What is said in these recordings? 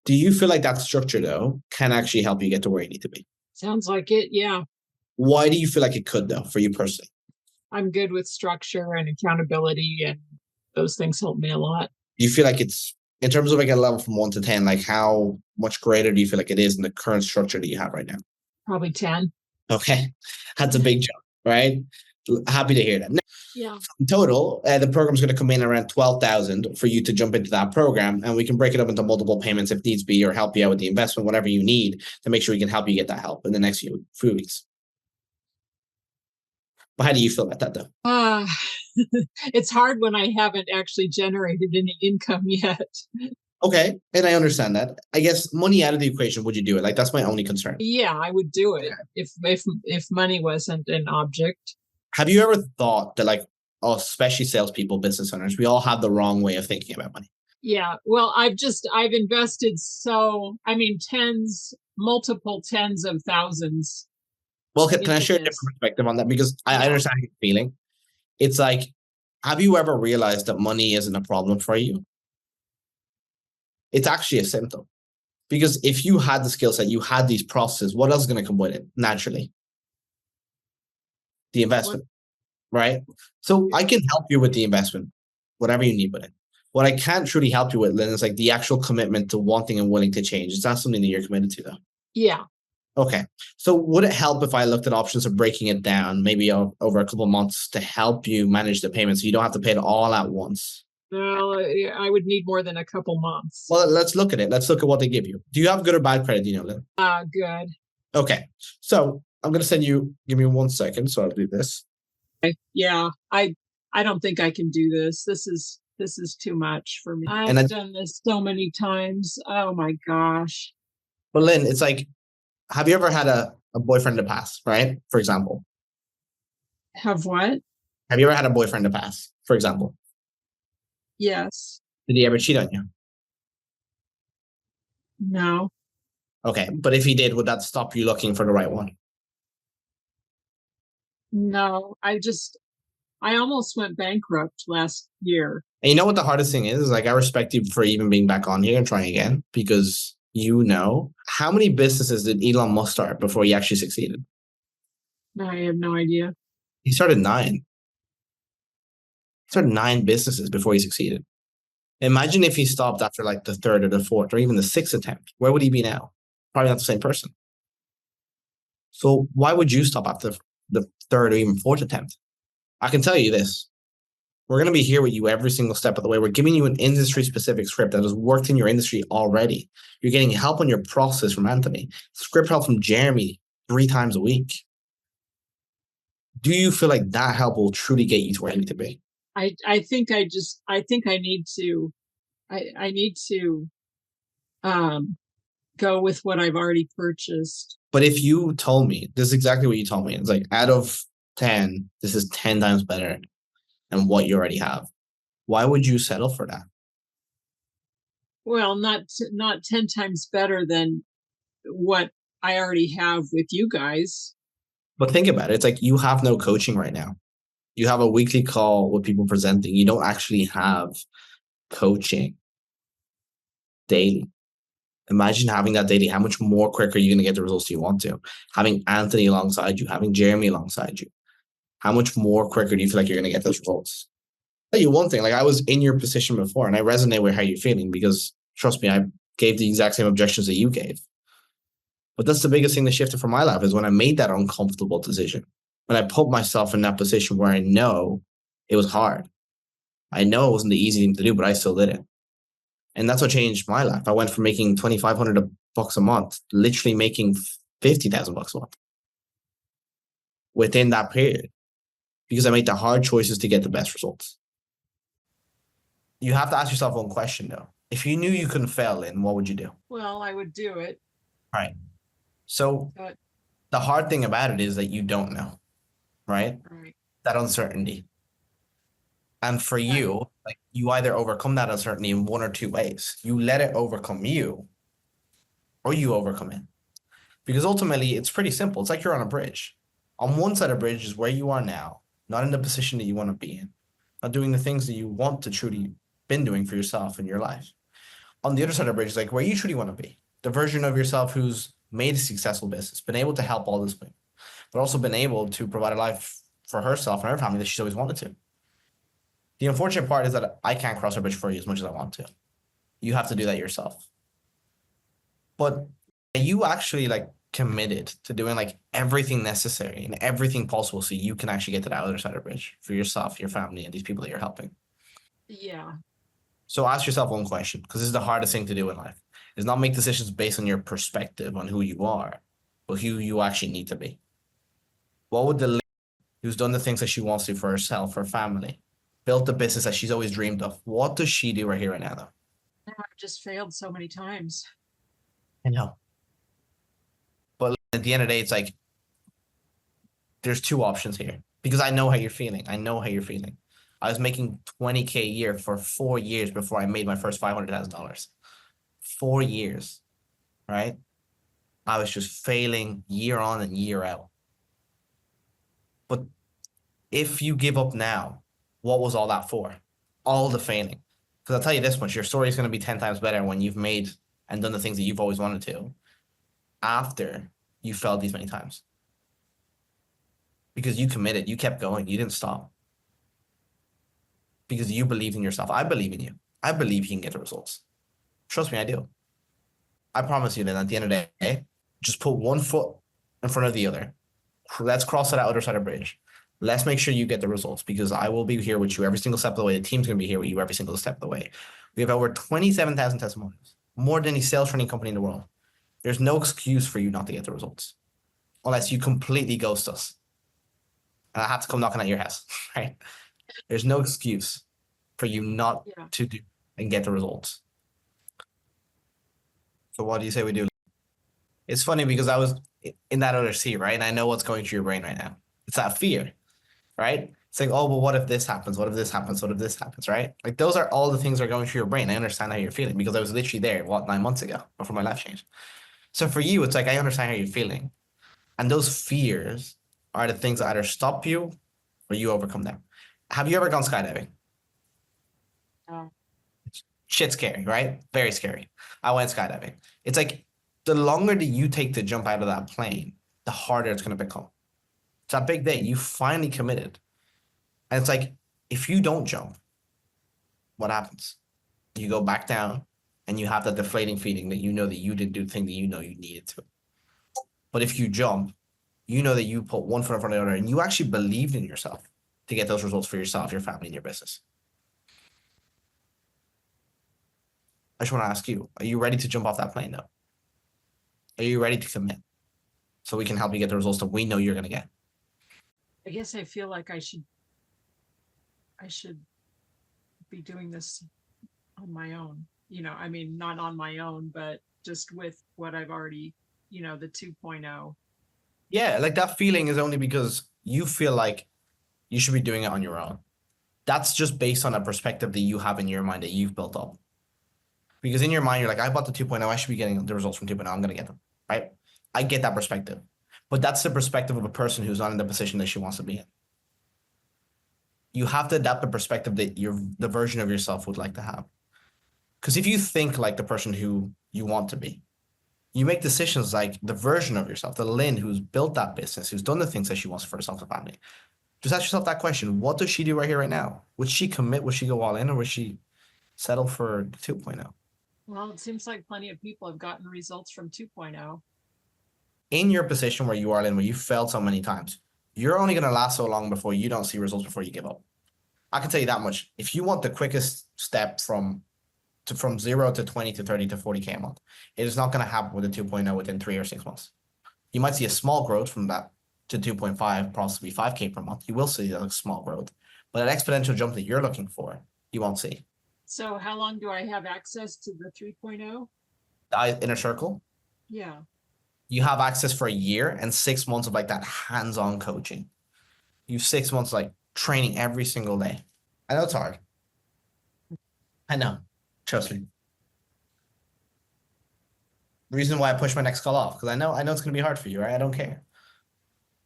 Do you feel like that structure, though, can actually help you get to where you need to be? Sounds like it. Yeah. Why do you feel like it could, though, for you personally? I'm good with structure and accountability, and those things help me a lot. Do you feel like it's, in terms of like a level from 1 to 10, like how much greater do you feel like it is in the current structure that you have right now? Probably 10. Okay. That's a big jump, right? Happy to hear that. Yeah. In total, the program's going to come in around 12,000 for you to jump into that program, and we can break it up into multiple payments if needs be, or help you out with the investment, whatever you need to make sure we can help you get that help in the next few weeks. But how do you feel about that, though? It's hard when I haven't actually generated any income yet. Okay, and I understand that. I guess money out of the equation, would you do it? Like, that's my only concern. Yeah, I would do it if money wasn't an object. Have you ever thought that, like, especially salespeople, business owners, we all have the wrong way of thinking about money? Yeah. Well, I've invested multiple tens of thousands Well, can I into share a this. different perspective on that? Because I Yeah. understand your feeling. It's like, have you ever realized that money isn't a problem for you? It's actually a symptom. Because if you had the skill set, you had these processes, what else is going to come with it naturally? The investment, right? So I can help you with the investment, whatever you need with it. What I can't truly help you with, Lynn, is like the actual commitment to wanting and willing to change. It's not something that you're committed to, though. Yeah. Okay. So would it help if I looked at options of breaking it down, maybe over a couple of months, to help you manage the payments so you don't have to pay it all at once? Well, I would need more than a couple months. Well, let's look at it. Let's look at what they give you. Do you have good or bad credit, Lynn? Good. Okay. So I'm going to send you, give me 1 second. So I'll do this. Yeah. I don't think I can do this. This is too much for me. I've done this so many times. Oh my gosh. But Lynn, it's like, have you ever had a boyfriend in the past, right? For example. Have what? Have you ever had a boyfriend in the past, for example? Yes. Did he ever cheat on you? No. Okay. But if he did, would that stop you looking for the right one? No. I almost went bankrupt last year. And you know what the hardest thing is? Like, I respect you for even being back on here and trying again, because how many businesses did Elon Musk start before he actually succeeded? I have no idea. He started 9. He started 9 businesses before he succeeded. Imagine if he stopped after like the 3rd or the 4th or even the 6th attempt. Where would he be now? Probably not the same person. So why would you stop after the 3rd or even 4th attempt? I can tell you this. We're going to be here with you every single step of the way. We're giving you an industry-specific script that has worked in your industry already. You're getting help on your process from Anthony. Script help from Jeremy 3 times a week. Do you feel like that help will truly get you to where you need to be? I think I need to go with what I've already purchased. But if you told me, this is exactly what you told me. It's like, out of 10, this is 10 times better than what you already have. Why would you settle for that? Well, not 10 times better than what I already have with you guys. But think about it. It's like, you have no coaching right now. You have a weekly call with people presenting. You don't actually have coaching daily. Imagine having that daily. How much more quicker are you going to get the results you want to? Having Anthony alongside you, having Jeremy alongside you. How much more quicker do you feel like you're going to get those results? I'll tell you one thing, like, I was in your position before and I resonate with how you're feeling, because trust me, I gave the exact same objections that you gave. But that's the biggest thing that shifted for my life, is when I made that uncomfortable decision. When I put myself in that position where I know it was hard. I know it wasn't the easy thing to do, but I still did it. And that's what changed my life. I went from making $2,500 a month, literally making $50,000 a month within that period, because I made the hard choices to get the best results. You have to ask yourself one question, though. If you knew you couldn't fail, Lynn, what would you do? Well, I would do it. Right. So the hard thing about it is that you don't know, right? Right. That uncertainty. And for you, like, you either overcome that uncertainty in one or two ways. You let it overcome you, or you overcome it. Because ultimately, it's pretty simple. It's like you're on a bridge. On one side of the bridge is where you are now, not in the position that you want to be in, not doing the things that you want to truly been doing for yourself in your life. On the other side of the bridge is like where you truly want to be. The version of yourself who's made a successful business, been able to help all this women, but also been able to provide a life for herself and her family that she's always wanted to. The unfortunate part is that I can't cross a bridge for you as much as I want to. You have to do that yourself. But you actually like committed to doing like everything necessary and everything possible so you can actually get to the other side of the bridge for yourself, your family, and these people that you're helping. Yeah. So ask yourself one question, because this is the hardest thing to do in life, is not make decisions based on your perspective on who you are, but who you actually need to be. What would the lady who's done the things that she wants to for herself, her family, built the business that she's always dreamed of, what does she do right here right now though? I've just failed so many times. I know. But at the end of the day, it's like there's two options here because I know how you're feeling. I know how you're feeling. I was making 20K a year for 4 years before I made my first $500,000. 4 years, right? I was just failing year on and year out. But if you give up now, what was all that for? All the failing. Because I'll tell you this much, your story is going to be 10 times better when you've made and done the things that you've always wanted to after you failed these many times. Because you committed, you kept going, you didn't stop. Because you believed in yourself. I believe in you. I believe you can get the results. Trust me, I do. I promise you that at the end of the day, just put one foot in front of the other. Let's cross that other side of the bridge. Let's make sure you get the results because I will be here with you every single step of the way. The team's going to be here with you every single step of the way. We have over 27,000 testimonials, more than any sales training company in the world. There's no excuse for you not to get the results unless you completely ghost us. And I have to come knocking at your house, right? There's no excuse for you not to do and get the results. So what do you say we do? It's funny because I was in that other seat, right? And I know what's going through your brain right now. It's that fear, right? It's like, oh, but what if this happens? What if this happens? What if this happens, right? Like those are all the things that are going through your brain. I understand how you're feeling because I was literally there, 9 months ago before my life changed. So for you, it's like, I understand how you're feeling. And those fears are the things that either stop you or you overcome them. Have you ever gone skydiving? No. Shit's scary, right? Very scary. I went skydiving. It's like the longer that you take to jump out of that plane, the harder it's going to become. It's that big day. You finally committed. And it's like, if you don't jump, what happens? You go back down and you have that deflating feeling that you know that you didn't do the thing that you know you needed to. But if you jump, you know that you put one foot in front of the other and you actually believed in yourself to get those results for yourself, your family, and your business. I just want to ask you, are you ready to jump off that plane though? Are you ready to commit so we can help you get the results that we know you're going to get? I guess I feel like I should be doing this on my own. I mean, not on my own, but just with what I've already, the 2.0. Yeah, like that feeling is only because you feel like you should be doing it on your own. That's just based on a perspective that you have in your mind that you've built up. Because in your mind, you're like, I bought the 2.0, I should be getting the results from 2.0, I'm going to get them, right? I get that perspective. But that's the perspective of a person who's not in the position that she wants to be in. You have to adapt the perspective that the version of yourself would like to have. Because if you think like the person who you want to be, you make decisions like the version of yourself, the Lynn who's built that business, who's done the things that she wants for herself and family. Just ask yourself that question. What does she do right here, right now? Would she commit? Would she go all in? Or would she settle for 2.0? Well, it seems like plenty of people have gotten results from 2.0. In your position where you are, Lynn, where you failed so many times, you're only going to last so long before you don't see results before you give up. I can tell you that much. If you want the quickest step from 0 to 20 to 30 to 40K a month, it is not going to happen with a 2.0 within 3 or 6 months. You might see a small growth from that to 2.5, possibly 5K per month. You will see a small growth, but an exponential jump that you're looking for, you won't see. So how long do I have access to the 3.0? Inner circle? Yeah. You have access for a year and 6 months of like that hands-on coaching. You have 6 months like training every single day. I know it's hard. I know. Trust me. Reason why I push my next call off, because I know it's going to be hard for you, right? I don't care.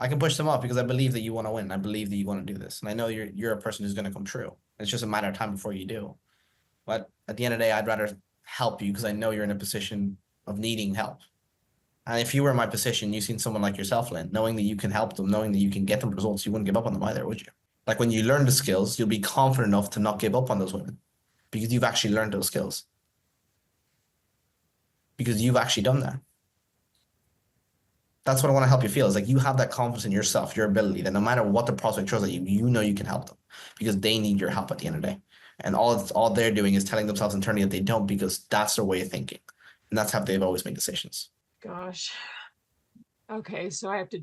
I can push them off because I believe that you want to win. I believe that you want to do this. And I know you're a person who's going to come true. It's just a matter of time before you do. But at the end of the day, I'd rather help you because I know you're in a position of needing help. And if you were in my position, you've seen someone like yourself, Lynn, knowing that you can help them, knowing that you can get them results, you wouldn't give up on them either, would you? Like when you learn the skills, you'll be confident enough to not give up on those women because you've actually learned those skills. Because you've actually done that. That's what I want to help you feel is like you have that confidence in yourself, your ability, that no matter what the prospect throws at you, you know you can help them because they need your help at the end of the day. And all they're doing is telling themselves internally that they don't because that's their way of thinking. And that's how they've always made decisions. Gosh. Okay, so I have to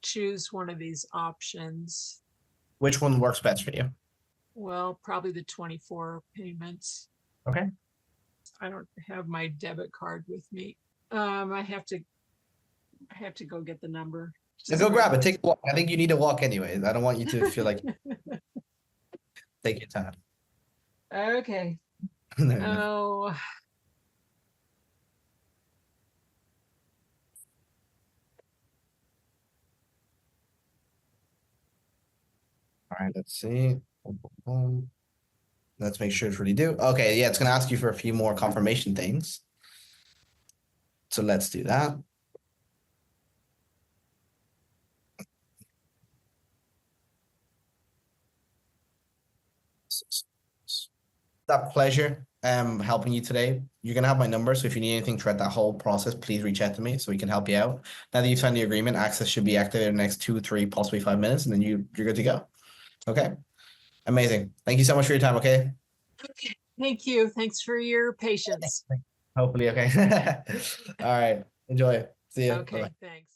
choose one of these options. Which one works best for you? Well, probably the 24 payments. Okay. I don't have my debit card with me. I have to go get the number. Just go grab it. Take a walk. I think you need to walk anyways. I don't want you to feel like take your time. Okay. Oh. All right, let's see. Let's make sure it's really due. Okay, yeah, it's gonna ask you for a few more confirmation things. So let's do that. It's a pleasure helping you today. You're gonna have my number, so if you need anything throughout that whole process, please reach out to me so we can help you out. Now that you've signed the agreement, access should be activated in the next 2, 3, possibly 5 minutes, and then you're good to go. Okay. Amazing. Thank you so much for your time, okay? Okay. Thank you. Thanks for your patience. Hopefully, okay. All right. Enjoy. See you. Okay, Bye-bye. thanks.